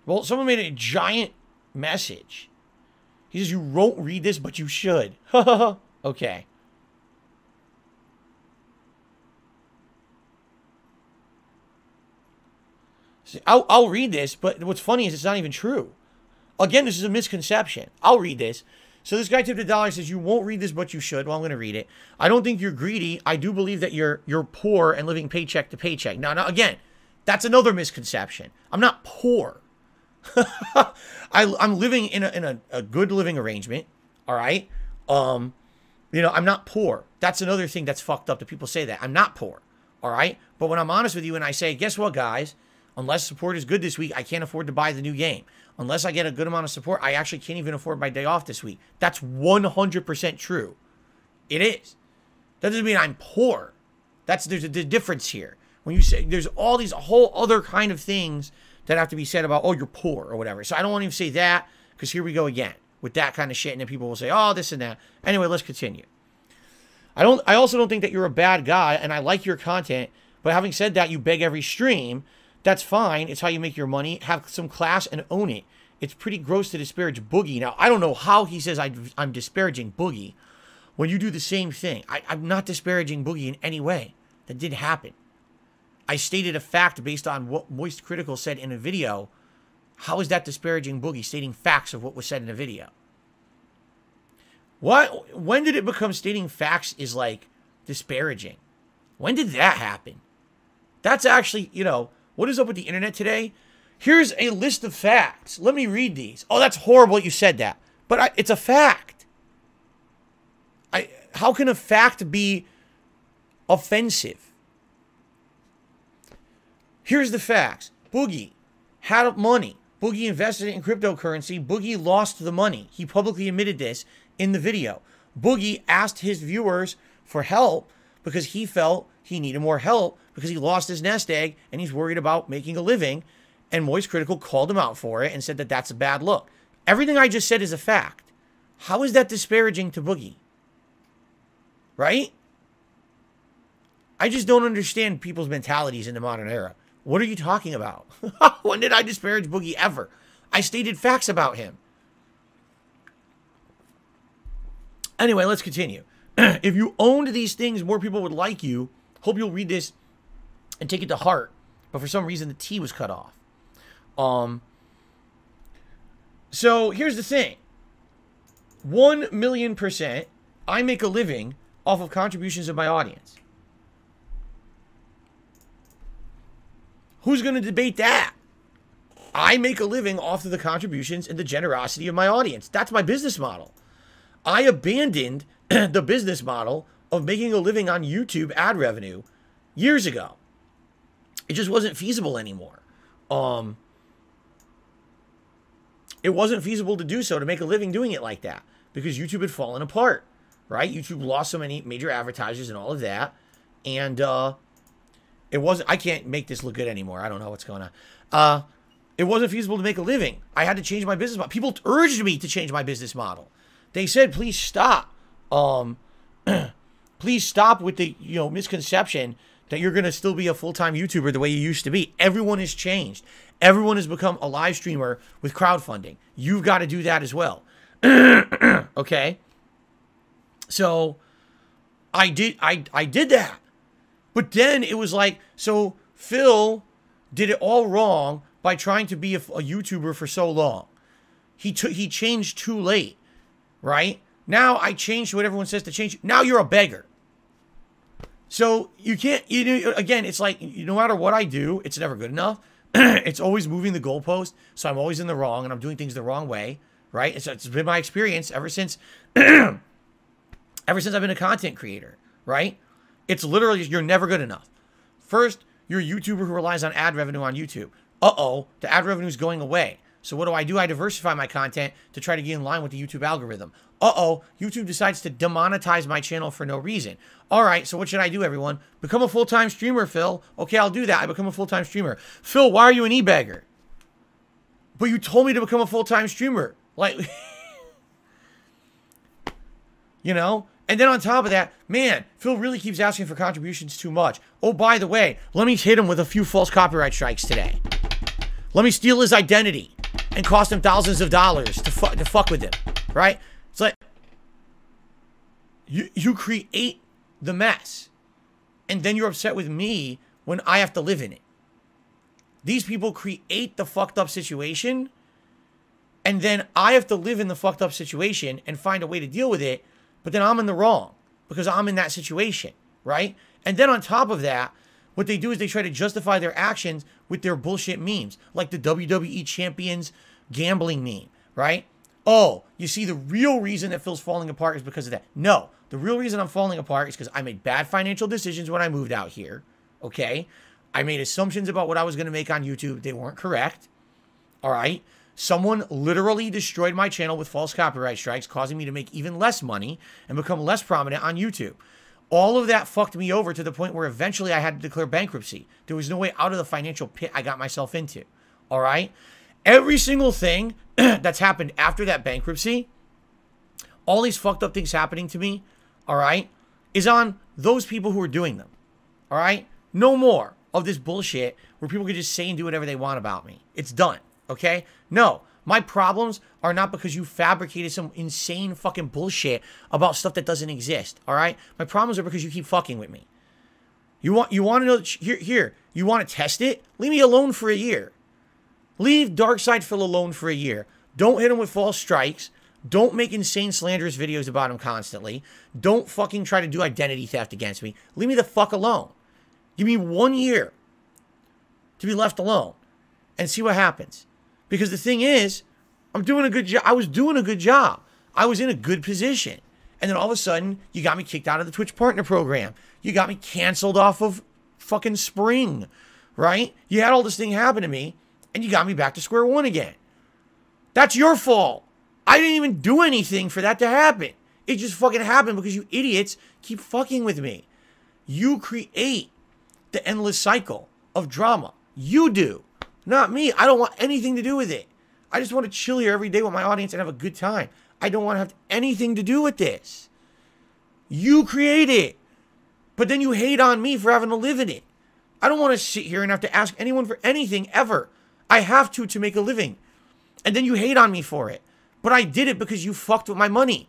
Well, someone made a giant message. He says, you won't read this, but you should. Okay. See, I'll read this, but what's funny is it's not even true. Again, this is a misconception. I'll read this. So this guy tipped $1, says, you won't read this, but you should. Well, I'm going to read it. I don't think you're greedy. I do believe that you're poor and living paycheck to paycheck. Now, again, that's another misconception. I'm not poor. I'm living in a good living arrangement. All right. You know, I'm not poor. That's another thing that's fucked up that people say that. I'm not poor. All right. But when I'm honest with you and I say, guess what, guys? Unless support is good this week, I can't afford to buy the new game. Unless I get a good amount of support, I actually can't even afford my day off this week. That's 100% true. It is. That doesn't mean I'm poor. There's a difference here. When you say there's all these whole other kind of things that have to be said about, oh, you're poor or whatever. So I don't want to even say that, because here we go again with that kind of shit. And then people will say, oh, this and that. Anyway, let's continue. I also don't think that you're a bad guy, and I like your content. But having said that, you beg every stream. That's fine. It's how you make your money. Have some class and own it. It's pretty gross to disparage Boogie. Now, I don't know how he says I'm disparaging Boogie when you do the same thing. I'm not disparaging Boogie in any way. That did happen. I stated a fact based on what Moist Critical said in a video. How is that disparaging Boogie, stating facts of what was said in a video? When did it become stating facts is like disparaging? When did that happen? That's actually, you know, what is up with the internet today? Here's a list of facts. Let me read these. Oh, that's horrible you said that. But it's a fact. How can a fact be offensive? Here's the facts. Boogie had money. Boogie invested it in cryptocurrency. Boogie lost the money. He publicly admitted this in the video. Boogie asked his viewers for help because he felt he needed more help because he lost his nest egg and he's worried about making a living. And Moist Critical called him out for it and said that that's a bad look. Everything I just said is a fact. How is that disparaging to Boogie? Right? I just don't understand people's mentalities in the modern era. What are you talking about? When did I disparage Boogie ever? I stated facts about him. Anyway, let's continue. If you owned these things, more people would like you. Hope you'll read this and take it to heart. But for some reason, the T was cut off. So here's the thing. 1,000,000%, I make a living off of contributions of my audience. Who's going to debate that? I make a living off of the contributions and the generosity of my audience. That's my business model. I abandoned the business model of making a living on YouTube ad revenue years ago. It just wasn't feasible anymore. It wasn't feasible to do so, to make a living doing it like that, because YouTube had fallen apart, right? YouTube lost so many major advertisers and all of that. And it wasn't, I can't make this look good anymore. I don't know what's going on. It wasn't feasible to make a living. I had to change my business model. People urged me to change my business model. They said, please stop. Please stop with the, misconception that you're going to still be a full-time YouTuber the way you used to be. Everyone has changed. Everyone has become a live streamer with crowdfunding. You've got to do that as well. Okay? So I did that. But then it was like, so Phil did it all wrong by trying to be a YouTuber for so long. He changed too late, right? Now I changed what everyone says to change. Now you're a beggar. So you can't, again, it's like, no matter what I do, it's never good enough. It's always moving the goalpost. So I'm always in the wrong and I'm doing things the wrong way, right? It's been my experience ever since I've been a content creator, right? It's literally, you're never good enough. First, you're a YouTuber who relies on ad revenue on YouTube. Uh-oh, the ad revenue is going away. So what do? I diversify my content to try to get in line with the YouTube algorithm. Uh-oh, YouTube decides to demonetize my channel for no reason. All right, so what should I do, everyone? Become a full-time streamer, Phil. Okay, I'll do that. I become a full-time streamer. Phil, why are you an e-bagger? But you told me to become a full-time streamer. Like, And then on top of that, man, Phil really keeps asking for contributions too much. Oh, by the way, let me hit him with a few false copyright strikes today. Let me steal his identity and cost him thousands of dollars to fuck with him, right? It's like, you create the mess, and then you're upset with me when I have to live in it. These people create the fucked up situation, and then I have to live in the fucked up situation and find a way to deal with it, but then I'm in the wrong because I'm in that situation, right? And then on top of that, what they do is they try to justify their actions with their bullshit memes, like the WWE Champions gambling meme, right? Oh, you see, the real reason that Phil's falling apart is because of that. No, the real reason I'm falling apart is because I made bad financial decisions when I moved out here, okay? I made assumptions about what I was going to make on YouTube. They weren't correct, all right? Someone literally destroyed my channel with false copyright strikes, causing me to make even less money and become less prominent on YouTube. All of that fucked me over to the point where eventually I had to declare bankruptcy. There was no way out of the financial pit I got myself into, all right? Every single thing that's happened after that bankruptcy, all these fucked up things happening to me, all right, is on those people who are doing them, all right? No more of this bullshit where people can just say and do whatever they want about me. It's done, okay? No, my problems are not because you fabricated some insane fucking bullshit about stuff that doesn't exist, all right? My problems are because you keep fucking with me. You want to know, here, you want to test it? Leave me alone for a year. Leave Darkside Phil alone for a year. Don't hit him with false strikes. Don't make insane slanderous videos about him constantly. Don't fucking try to do identity theft against me. Leave me the fuck alone. Give me 1 year to be left alone and see what happens. Because the thing is, I'm doing a good job. I was doing a good job. I was in a good position. And then all of a sudden, you got me kicked out of the Twitch Partner Program. You got me canceled off of fucking Spring, right? You had all this thing happen to me, and you got me back to square one again. That's your fault. I didn't even do anything for that to happen. It just fucking happened because you idiots keep fucking with me. You create the endless cycle of drama. You do. Not me. I don't want anything to do with it. I just want to chill here every day with my audience and have a good time. I don't want to have anything to do with this. You create it. But then you hate on me for having to live in it. I don't want to sit here and have to ask anyone for anything ever. I have to make a living. And then you hate on me for it. But I did it because you fucked with my money.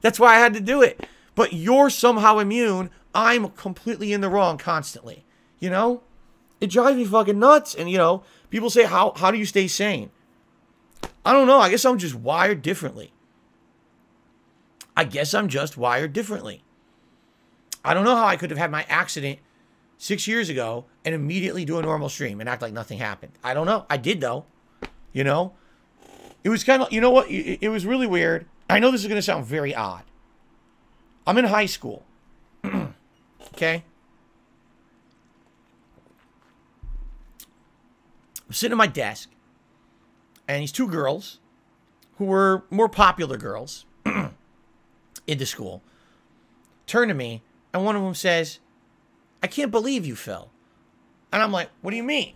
That's why I had to do it. But you're somehow immune. I'm completely in the wrong constantly. You know? It drives me fucking nuts. And, you know, people say, how do you stay sane? I don't know. I guess I'm just wired differently. I guess I'm just wired differently. I don't know how I could have had my accident 6 years ago and immediately do a normal stream and act like nothing happened. I don't know. I did, though. You know? It was kind of, you know what? It was really weird. I know this is going to sound very odd. I'm in high school. Okay? I'm sitting at my desk, and these two girls, who were more popular girls in the school, turn to me, and one of them says, "I can't believe you, Phil." And I'm like, "What do you mean?"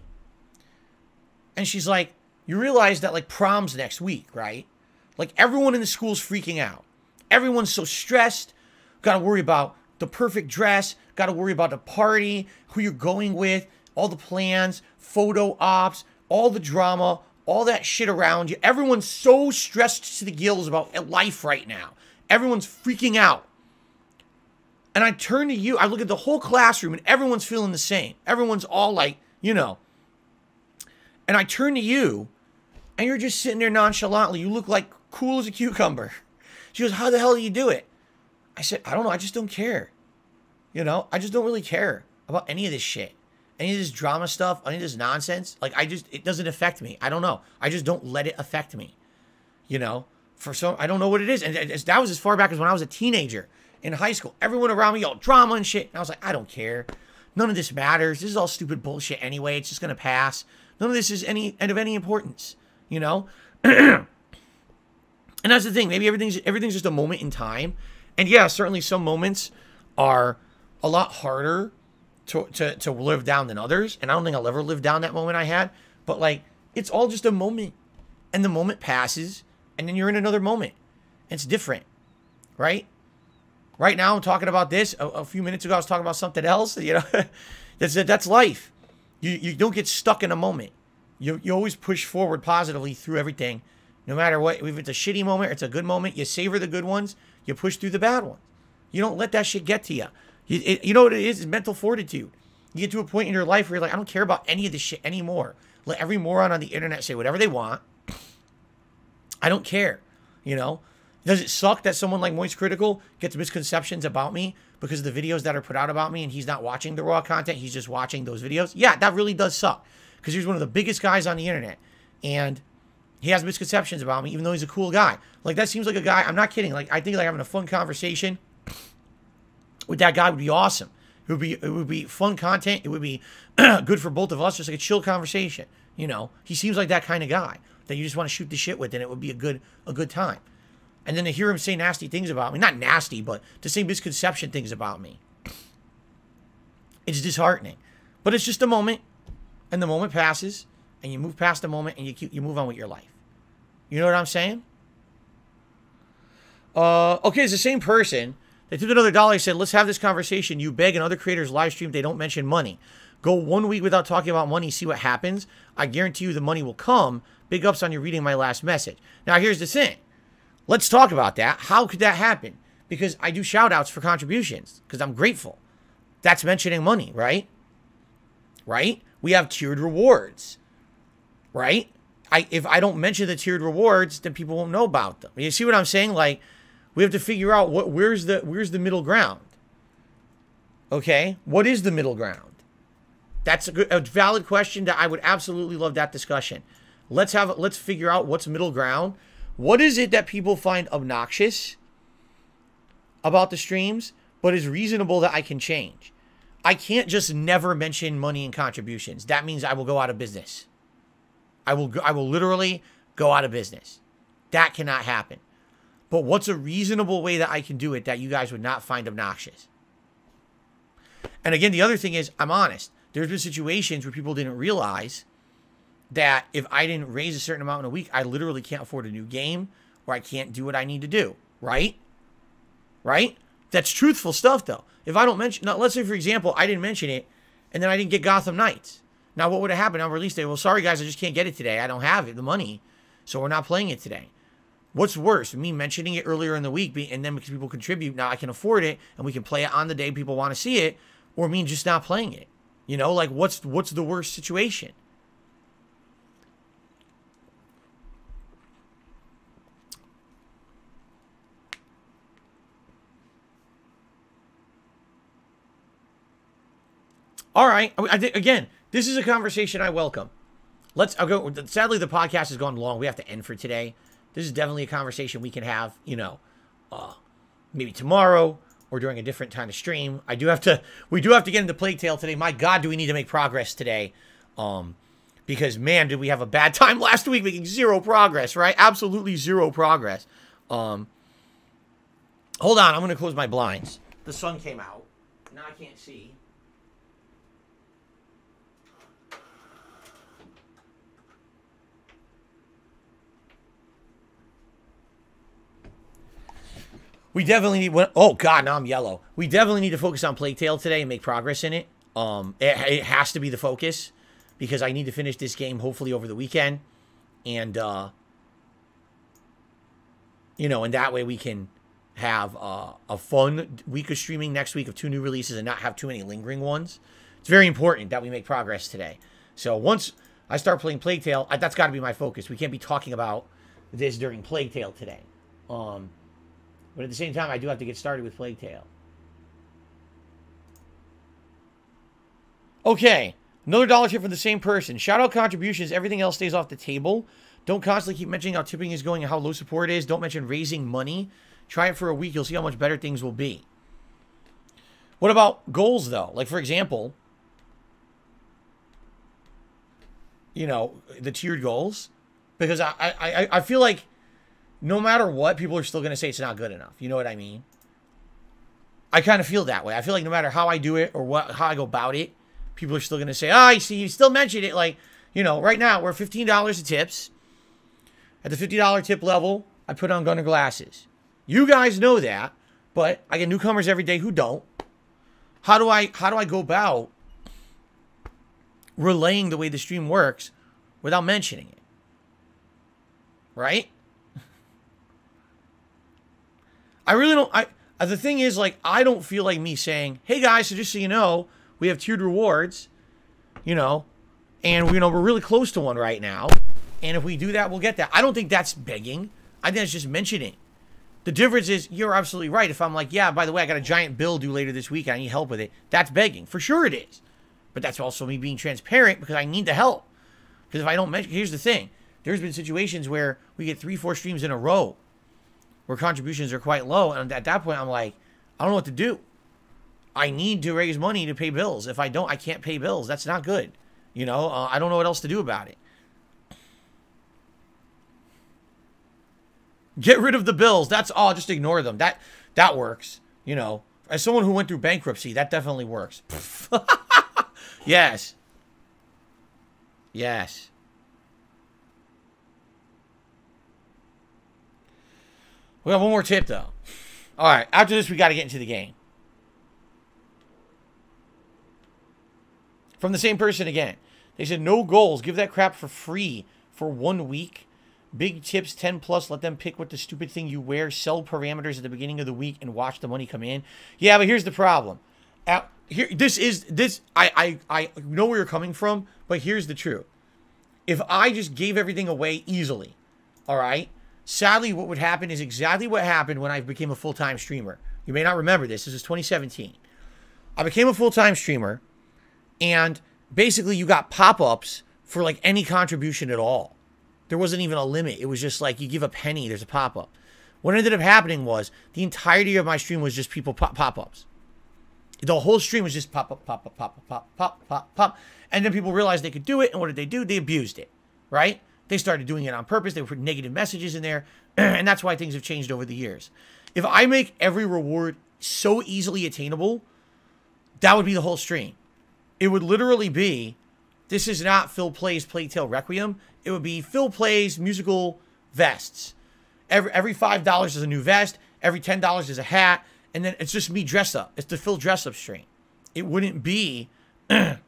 And she's like, "You realize that, like, prom's next week, right? Like, everyone in the school's freaking out. Everyone's so stressed. Got to worry about the perfect dress. Got to worry about the party, who you're going with, all the plans, photo ops, all the drama, all that shit around you. Everyone's so stressed to the gills about life right now. Everyone's freaking out." And I turn to you. I look at the whole classroom, and everyone's feeling the same. Everyone's all like, you know. And I turn to you, and you're just sitting there nonchalantly. You look like cool as a cucumber. She goes, "How the hell do you do it?" I said, "I don't know. I just don't care. You know, I just don't really care about any of this shit. Any of this drama stuff, any of this nonsense. Like, it doesn't affect me. I don't know. I just don't let it affect me. You know, I don't know what it is." And that was as far back as when I was a teenager in high school. Everyone around me, all drama and shit. And I was like, I don't care. None of this matters. This is all stupid bullshit anyway. It's just going to pass. None of this is of any importance, you know? And that's the thing. Maybe everything's just a moment in time. And yeah, certainly some moments are a lot harder to live down than others. And I don't think I'll ever live down that moment I had. But, like, it's all just a moment. And the moment passes. And then you're in another moment. And it's different. Right? Right now, I'm talking about this. A few minutes ago, I was talking about something else. You know, that's life. You don't get stuck in a moment. You always push forward positively through everything. No matter what, if it's a shitty moment or it's a good moment, you savor the good ones. You push through the bad ones. You don't let that shit get to you. You know what it is? It's mental fortitude. You get to a point in your life where you're like, I don't care about any of this shit anymore. Let every moron on the internet say whatever they want. I don't care. You know? Does it suck that someone like Moist Critical gets misconceptions about me because of the videos that are put out about me and he's not watching the raw content, he's just watching those videos? Yeah, that really does suck. Because he's one of the biggest guys on the internet. And he has misconceptions about me, even though he's a cool guy. Like, that seems like a guy, I'm not kidding. Like, I think like having a fun conversation with that guy would be awesome. It would be fun content. It would be good for both of us, just like a chill conversation. You know, he seems like that kind of guy that you just want to shoot the shit with, and it would be a good time. And then to hear him say nasty things about me, not nasty, but to say misconception things about me, it's disheartening. But it's just a moment, and the moment passes, and you move past the moment, and you move on with your life. You know what I'm saying? Okay, it's the same person. They took another dollar. He said, let's have this conversation. You beg and other creators live stream. They don't mention money. Go 1 week without talking about money. See what happens. I guarantee you the money will come. Big ups on you reading my last message. Now, here's the thing. Let's talk about that. How could that happen? Because I do shout outs for contributions because I'm grateful. That's mentioning money, right? Right? We have tiered rewards, right? If I don't mention the tiered rewards, then people won't know about them. You see what I'm saying? Like, we have to figure out where's the middle ground. Okay? What is the middle ground? That's a valid question that I would absolutely love that discussion. Let's figure out what's middle ground. What is it that people find obnoxious about the streams, but is reasonable that I can change? I can't just never mention money and contributions. That means I will go out of business. I will literally go out of business. That cannot happen. But what's a reasonable way that I can do it that you guys would not find obnoxious? And again, the other thing is, I'm honest. There's been situations where people didn't realize that if I didn't raise a certain amount in a week, I literally can't afford a new game or I can't do what I need to do. Right? Right? That's truthful stuff, though. If I don't mention... Now, let's say, for example, I didn't mention it and then I didn't get Gotham Knights. Now, what would have happened on release day? Well, sorry, guys, I just can't get it today. I don't have it, the money, so we're not playing it today. What's worse, me mentioning it earlier in the week, and then because people contribute, now I can afford it, and we can play it on the day people want to see it, or me just not playing it? You know, like, what's the worst situation? All right, again, this is a conversation I welcome. I'll go. Sadly, the podcast has gone long. We have to end for today. This is definitely a conversation we can have, you know, maybe tomorrow or during a different time of stream. We do have to get into Plague Tale today. My God, do we need to make progress today? Because, man, did we have a bad time last week making zero progress, right? Absolutely zero progress. Hold on, I'm going to close my blinds. The sun came out. Now I can't see. We definitely need... Oh, God, now I'm yellow. We definitely need to focus on Plague Tale today and make progress in it. It has to be the focus because I need to finish this game hopefully over the weekend. And, you know, and that way we can have a fun week of streaming next week of 2 new releases and not have too many lingering ones. It's very important that we make progress today. So once I start playing Plague Tale, that's got to be my focus. We can't be talking about this during Plague Tale today. But at the same time, I do have to get started with Plague Tale. Okay. Another dollar tip from the same person. Shout out contributions. Everything else stays off the table. Don't constantly keep mentioning how tipping is going and how low support is. Don't mention raising money. Try it for a week. You'll see how much better things will be. What about goals, though? Like, for example, you know, the tiered goals. Because I feel like no matter what, people are still going to say it's not good enough. You know what I mean? I kind of feel that way. I feel like no matter how I do it or how I go about it, people are still going to say, oh, you see, you still mentioned it. Like, you know, right now, we're $15 of tips. At the $50 tip level, I put on Gunner glasses. You guys know that, but I get newcomers every day who don't. How do I go about relaying the way the stream works without mentioning it. Right? I really don't... the thing is, like, I don't feel like me saying, hey, guys, so just so you know, we have tiered rewards, you know, and, you know, we're really close to one right now. And if we do that, we'll get that. I don't think that's begging. I think that's just mentioning. The difference is, you're absolutely right. If I'm like, yeah, by the way, I got a giant bill due later this week, I need help with it. That's begging. For sure it is. But that's also me being transparent because I need the help. Because if I don't mention... Here's the thing. There's been situations where we get 3-4 streams in a row where contributions are quite low. And at that point, I'm like, I don't know what to do. I need to raise money to pay bills. If I don't, I can't pay bills. That's not good. You know, I don't know what else to do about it. Get rid of the bills. That's all. Just ignore them. That works. You know, as someone who went through bankruptcy, that definitely works. Yes. Yes. We got one more tip, though. All right. After this, we got to get into the game. From the same person again. They said, no goals. Give that crap for free for 1 week. Big tips, 10 plus. Let them pick what the stupid thing you wear. Sell parameters at the beginning of the week and watch the money come in. Yeah, but here's the problem. I know where you're coming from, but here's the truth. If I just gave everything away easily, all right, sadly, what would happen is exactly what happened when I became a full-time streamer. You may not remember this. This is 2017. I became a full-time streamer, and basically you got pop-ups for like any contribution at all. There wasn't even a limit. It was just like you give a penny, there's a pop-up. What ended up happening was the entirety of my stream was just people pop-ups. The whole stream was just pop, pop, pop, pop, pop, pop, pop, pop, pop. And then people realized they could do it, and what did they do? They abused it, right? They started doing it on purpose. They put negative messages in there, and that's why things have changed over the years. If I make every reward so easily attainable, that would be the whole stream. It would literally be, this is not Phil Plays Playtale Requiem. It would be Phil Plays musical vests. Every $5 is a new vest. Every $10 is a hat. And then it's just me dress up. It's the Phil dress up stream. It wouldn't be me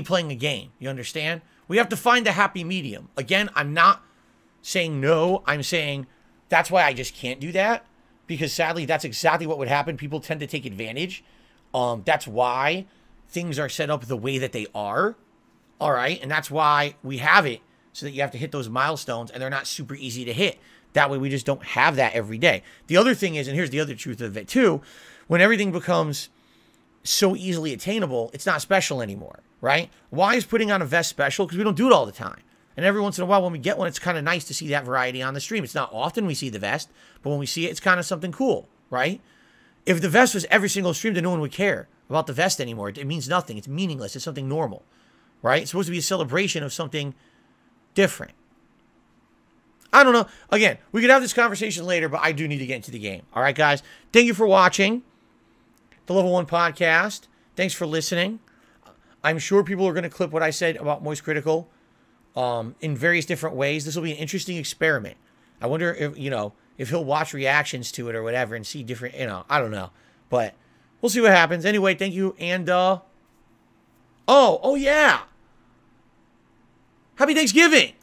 playing a game. You understand? We have to find a happy medium. Again, I'm not saying no. I'm saying that's why I just can't do that. Because sadly, that's exactly what would happen. People tend to take advantage. That's why things are set up the way that they are. All right? And that's why we have it so that you have to hit those milestones and they're not super easy to hit. That way we just don't have that every day. The other thing is, and here's the other truth of it too, when everything becomes so easily attainable, it's not special anymore, right? Why is putting on a vest special? Because we don't do it all the time. And every once in a while when we get one, it's kind of nice to see that variety on the stream. It's not often we see the vest, but when we see it, it's kind of something cool, right? If the vest was every single stream, then no one would care about the vest anymore. It means nothing. It's meaningless. It's something normal, right? It's supposed to be a celebration of something different. I don't know. Again, we could have this conversation later, but I do need to get into the game. All right, guys. Thank you for watching the Level 1 podcast. Thanks for listening. I'm sure people are going to clip what I said about Moist Critical in various different ways. This will be an interesting experiment. I wonder if, you know, if he'll watch reactions to it or whatever and see different, you know, I don't know. But we'll see what happens. Anyway, thank you. And, oh, yeah. Happy Thanksgiving.